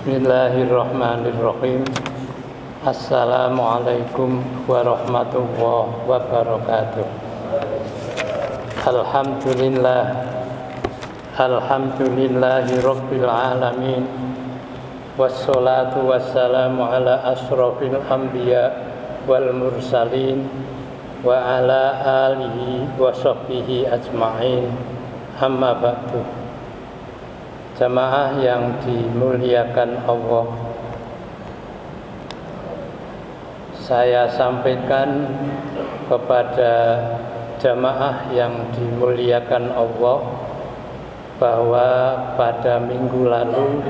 Bismillahirrahmanirrahim. Assalamualaikum warahmatullahi wabarakatuh. Alhamdulillahi rabbil alamin. Wassalatu wassalamu ala ashrafil anbiya wal mursalin wa ala alihi wa sahbihi ajma'in. Amma ba'du. Jamaah yang dimuliakan Allah, saya sampaikan kepada jamaah yang dimuliakan Allah bahwa pada minggu lalu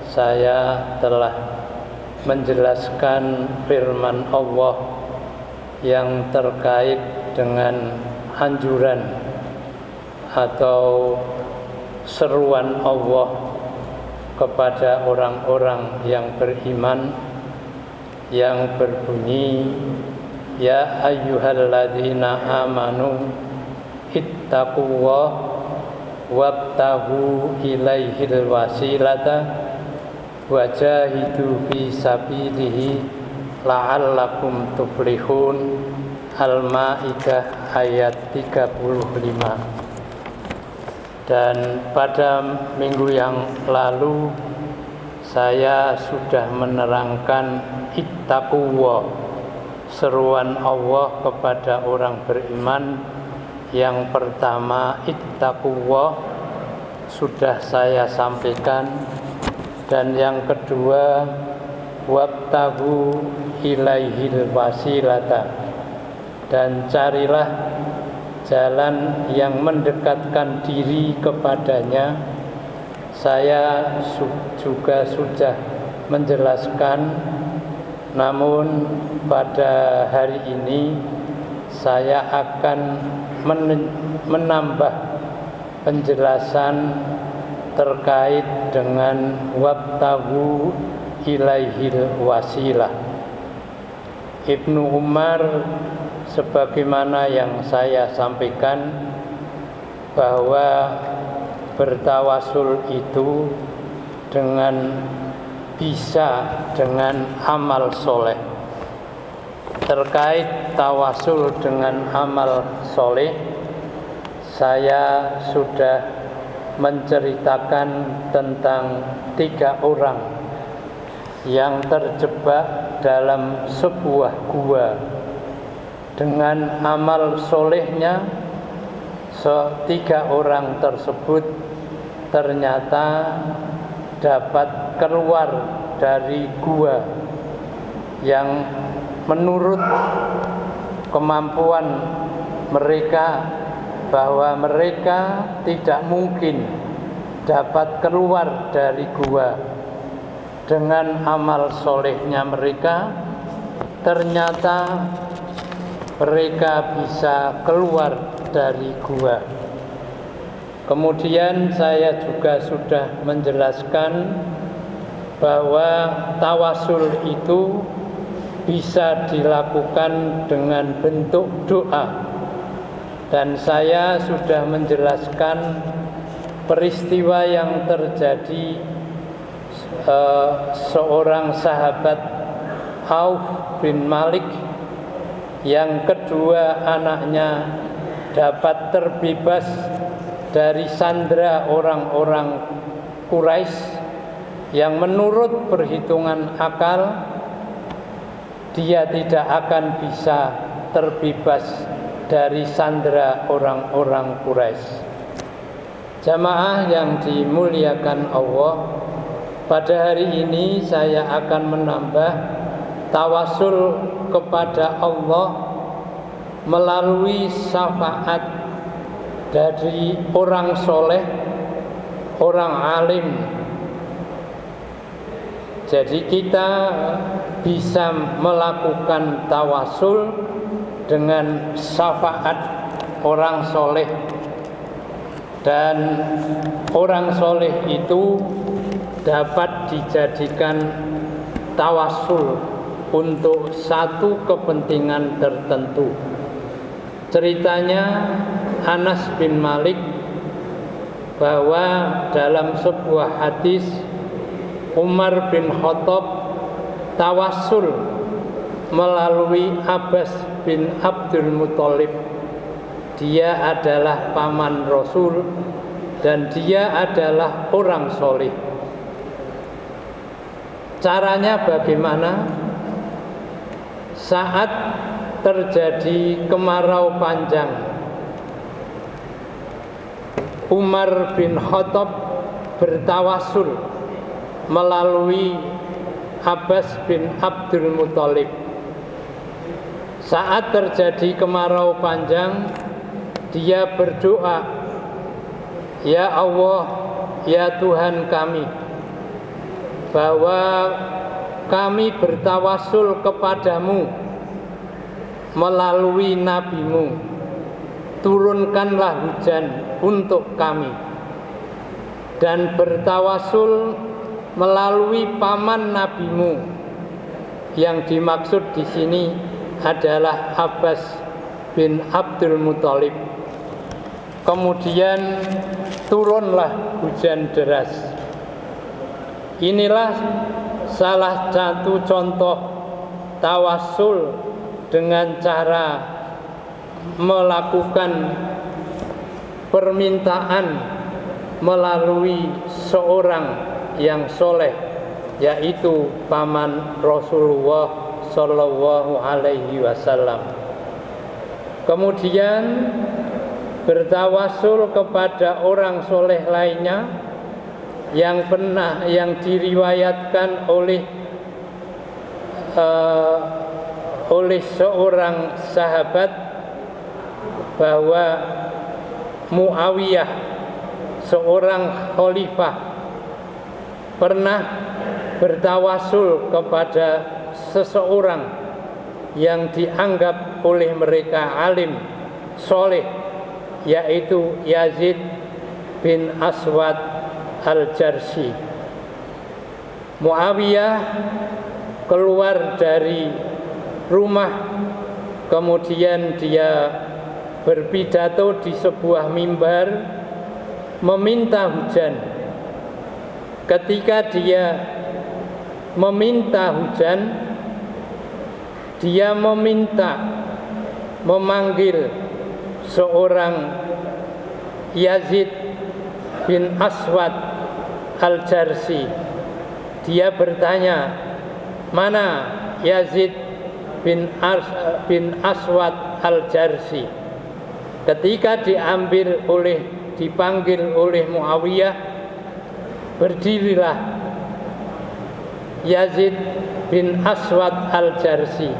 saya telah menjelaskan firman Allah yang terkait dengan anjuran atau seruan Allah kepada orang-orang yang beriman yang berbunyi, ya ayyuhalladzina amanu ittaqullah wabtaghu ilaihil wasilata wajahidu fi sabilihi la'allakum tuflihun. Al-Maidah ayat 35. Dan pada minggu yang lalu saya sudah menerangkan ittaqullah, seruan Allah kepada orang beriman. Yang pertama ittaqullah sudah saya sampaikan, dan yang kedua wabtaghu ilaihil wasilata, dan carilah jalan yang mendekatkan diri kepadanya. Saya juga sudah menjelaskan, namun pada hari ini saya akan menambah penjelasan terkait dengan wabtaghu ilaihil wasilah. Ibnu Umar sebagaimana yang saya sampaikan bahwa bertawasul itu bisa dengan amal soleh. Terkait tawasul dengan amal soleh, saya sudah menceritakan tentang 3 orang yang terjebak dalam sebuah gua. Dengan amal solehnya, 3 orang tersebut ternyata dapat keluar dari gua yang menurut kemampuan mereka, bahwa mereka tidak mungkin dapat keluar dari gua. Dengan amal solehnya mereka, ternyata mereka bisa keluar dari gua. Kemudian saya juga sudah menjelaskan bahwa tawasul itu bisa dilakukan dengan bentuk doa. Dan saya sudah menjelaskan peristiwa yang terjadi seorang sahabat Auf bin Malik yang kedua anaknya dapat terbebas dari sandera orang-orang Quraisy yang menurut perhitungan akal dia tidak akan bisa terbebas dari sandera orang-orang Quraisy. Jamaah yang dimuliakan Allah, pada hari ini saya akan menambah tawasul kepada Allah melalui syafaat dari orang soleh, orang alim. Jadi kita bisa melakukan tawasul dengan syafaat orang soleh, dan orang soleh itu dapat dijadikan tawasul untuk satu kepentingan tertentu. Ceritanya Anas bin Malik bahwa dalam sebuah hadis Umar bin Khattab tawassul melalui Abbas bin Abdul Muthalib. Dia adalah paman Rasul dan dia adalah orang soleh. Caranya bagaimana? Saat terjadi kemarau panjang, Umar bin Khattab bertawassul melalui Abbas bin Abdul Muthalib. Saat terjadi kemarau panjang, dia berdoa, "Ya Allah, ya Tuhan kami, bahwa kami bertawassul kepadamu melalui nabimu, turunkanlah hujan untuk kami, dan bertawassul melalui paman nabimu." Yang dimaksud di sini adalah Abbas bin Abdul Muthalib. Kemudian turunlah hujan deras. Inilah salah satu contoh tawassul dengan cara melakukan permintaan melalui seorang yang soleh, yaitu paman Rasulullah Sallallahu Alaihi Wasallam. Kemudian bertawassul kepada orang soleh lainnya yang diriwayatkan oleh seorang sahabat bahwa Muawiyah, seorang khalifah, pernah bertawassul kepada seseorang yang dianggap oleh mereka alim soleh, yaitu Yazid bin Aswad al-Jarsi. Muawiyah keluar dari rumah, kemudian dia berpidato di sebuah mimbar meminta hujan. Ketika dia meminta hujan, dia memanggil seorang Yazid bin Aswad al-Jarsi. Dia bertanya, "Mana Yazid bin Aswad al-Jarsi?" Ketika dipanggil oleh Muawiyah, berdirilah Yazid bin Aswad al-Jarsi.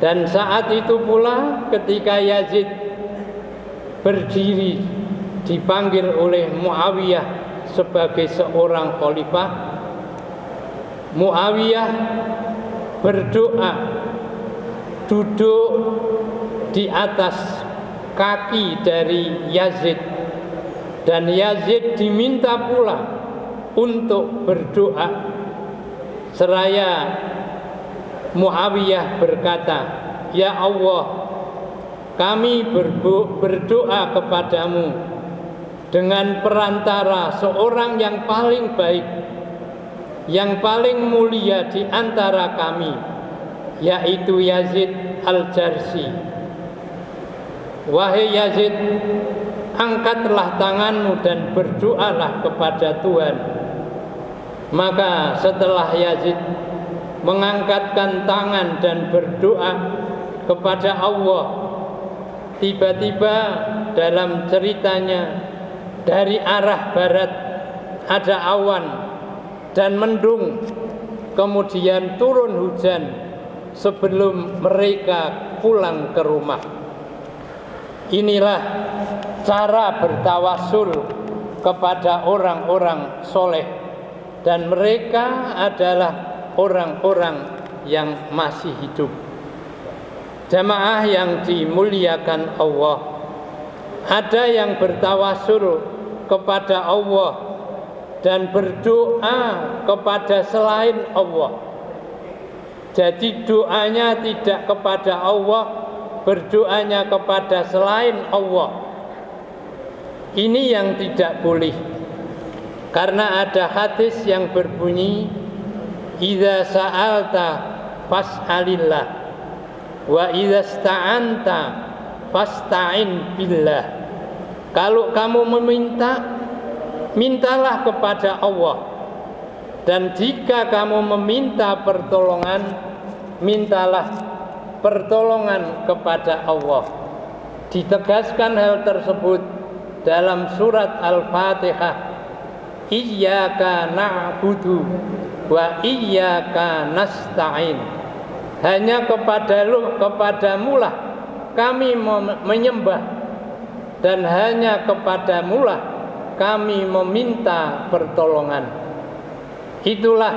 Dan saat itu pula ketika Yazid berdiri dipanggil oleh Muawiyah sebagai seorang khalifah, Muawiyah berdoa duduk di atas kaki dari Yazid, dan Yazid diminta pula untuk berdoa. Seraya Muawiyah berkata, "Ya Allah, kami berdoa kepadamu dengan perantara seorang yang paling baik, yang paling mulia di antara kami, yaitu Yazid al-Jarsi. Wahai Yazid, angkatlah tanganmu dan berdoalah kepada Tuhan." Maka setelah Yazid mengangkatkan tangan dan berdoa kepada Allah, tiba-tiba dalam ceritanya dari arah barat ada awan dan mendung, kemudian turun hujan sebelum mereka pulang ke rumah. Inilah cara bertawassul kepada orang-orang soleh, dan mereka adalah orang-orang yang masih hidup. Jamaah yang dimuliakan Allah, ada yang bertawassul kepada Allah dan berdoa kepada selain Allah. Jadi doanya tidak kepada Allah, berdoanya kepada selain Allah. Ini yang tidak boleh. Karena ada hadis yang berbunyi, idza sa'alta fas'alillah wa idza sta'anta fasta'in billah. Kalau kamu meminta, mintalah kepada Allah. Dan jika kamu meminta pertolongan, mintalah pertolongan kepada Allah. Ditegaskan hal tersebut dalam surat Al-Fatihah, Iyyaka na'budu wa iyyaka nasta'in. Hanya kepadamulah kami menyembah, dan hanya kepadamulah kami meminta pertolongan. Itulah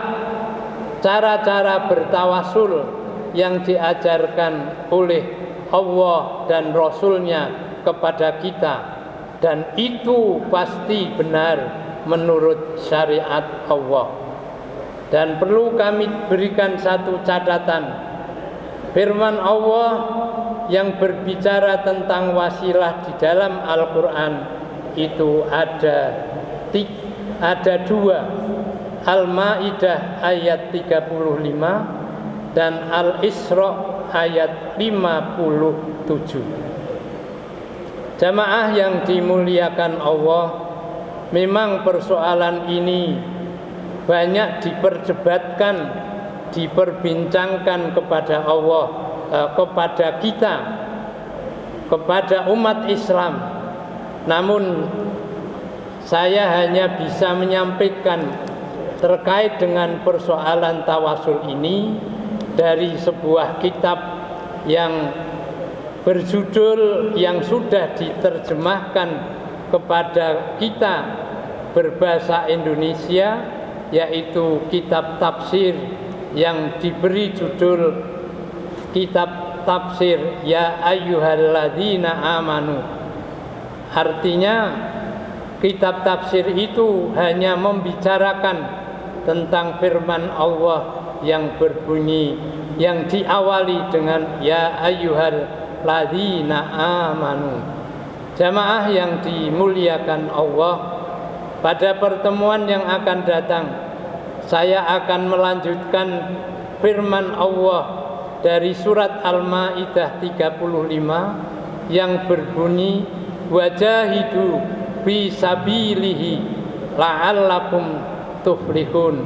cara-cara bertawasul yang diajarkan oleh Allah dan Rasul-Nya kepada kita, dan itu pasti benar menurut syariat Allah. Dan perlu kami berikan satu catatan, firman Allah yang berbicara tentang wasilah di dalam Al-Quran itu ada dua, Al-Ma'idah ayat 35 dan Al-Isra ayat 57. Jamaah yang dimuliakan Allah, memang persoalan ini banyak diperdebatkan, diperbincangkan kepada Allah, kepada kita, kepada umat Islam. Namun saya hanya bisa menyampaikan terkait dengan persoalan tawasul ini dari sebuah kitab yang berjudul, yang sudah diterjemahkan kepada kita berbahasa Indonesia, yaitu kitab tafsir yang diberi judul kitab tafsir Ya ayyuhalladzina amanu. Artinya kitab tafsir itu hanya membicarakan tentang firman Allah yang berbunyi, yang diawali dengan Ya ayyuhalladzina amanu. Jamaah yang dimuliakan Allah, pada pertemuan yang akan datang saya akan melanjutkan firman Allah dari surat Al-Ma'idah 35 yang berbunyi, wajahidu fi sabilihi la'allakum tuflihun.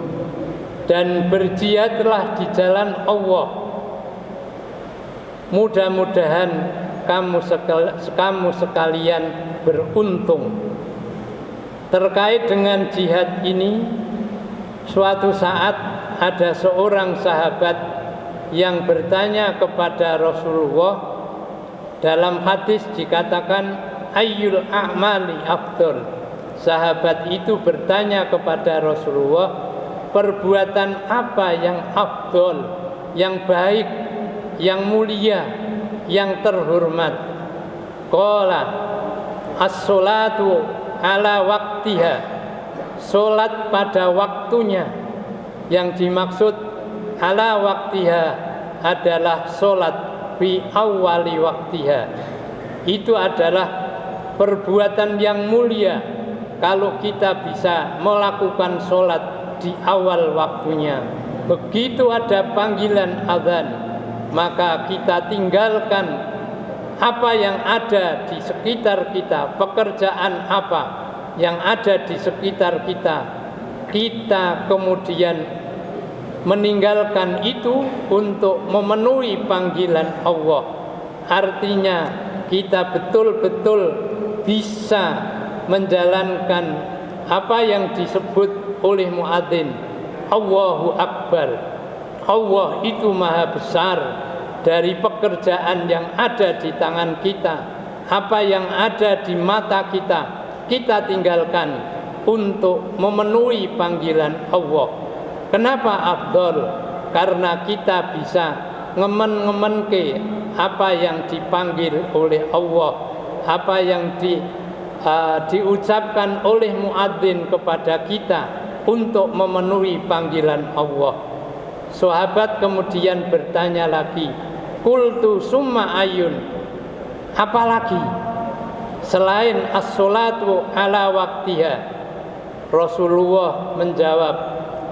Dan berjihadlah di jalan Allah, mudah-mudahan kamu sekalian beruntung. Terkait dengan jihad ini, suatu saat ada seorang sahabat yang bertanya kepada Rasulullah. Dalam hadis dikatakan ayyul a'mali afdal. Sahabat itu bertanya kepada Rasulullah, perbuatan apa yang afdal, yang baik, yang mulia, yang terhormat? Qala as-salatu ala waktiha. Salat pada waktunya. Yang dimaksud ala waktiha adalah salat fi awali waktiha. Itu adalah perbuatan yang mulia kalau kita bisa melakukan salat di awal waktunya. Begitu ada panggilan azan, maka kita tinggalkan apa yang ada di sekitar kita, pekerjaan apa yang ada di sekitar kita, kita kemudian meninggalkan itu untuk memenuhi panggilan Allah. Artinya kita betul-betul bisa menjalankan apa yang disebut oleh muadzin, Allahu Akbar. Allah itu maha besar. Dari pekerjaan yang ada di tangan kita, apa yang ada di mata kita, kita tinggalkan untuk memenuhi panggilan Allah. Kenapa afdal? Karena kita bisa ngemen-ngemenke apa yang dipanggil oleh Allah, apa yang diucapkan oleh muadzin kepada kita untuk memenuhi panggilan Allah. Sahabat kemudian bertanya lagi, qultu summa ayun, apalagi selain as-salatu ala waktiha? Rasulullah menjawab,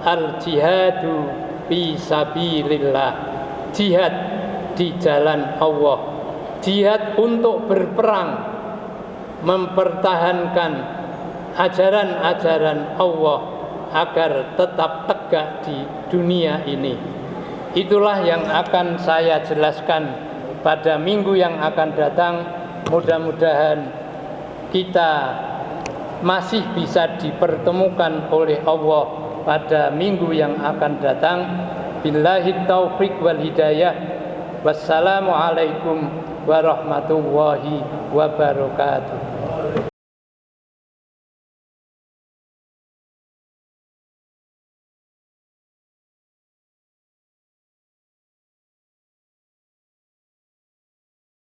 al-jihadu fi sabilillah, jihad di jalan Allah, jihad untuk berperang mempertahankan ajaran-ajaran Allah agar tetap tegak di dunia ini. Itulah yang akan saya jelaskan pada minggu yang akan datang. Mudah-mudahan kita masih bisa dipertemukan oleh Allah pada minggu yang akan datang. Billahi taufiq wal hidayah. Wassalamualaikum warahmatullahi wabarakatuh.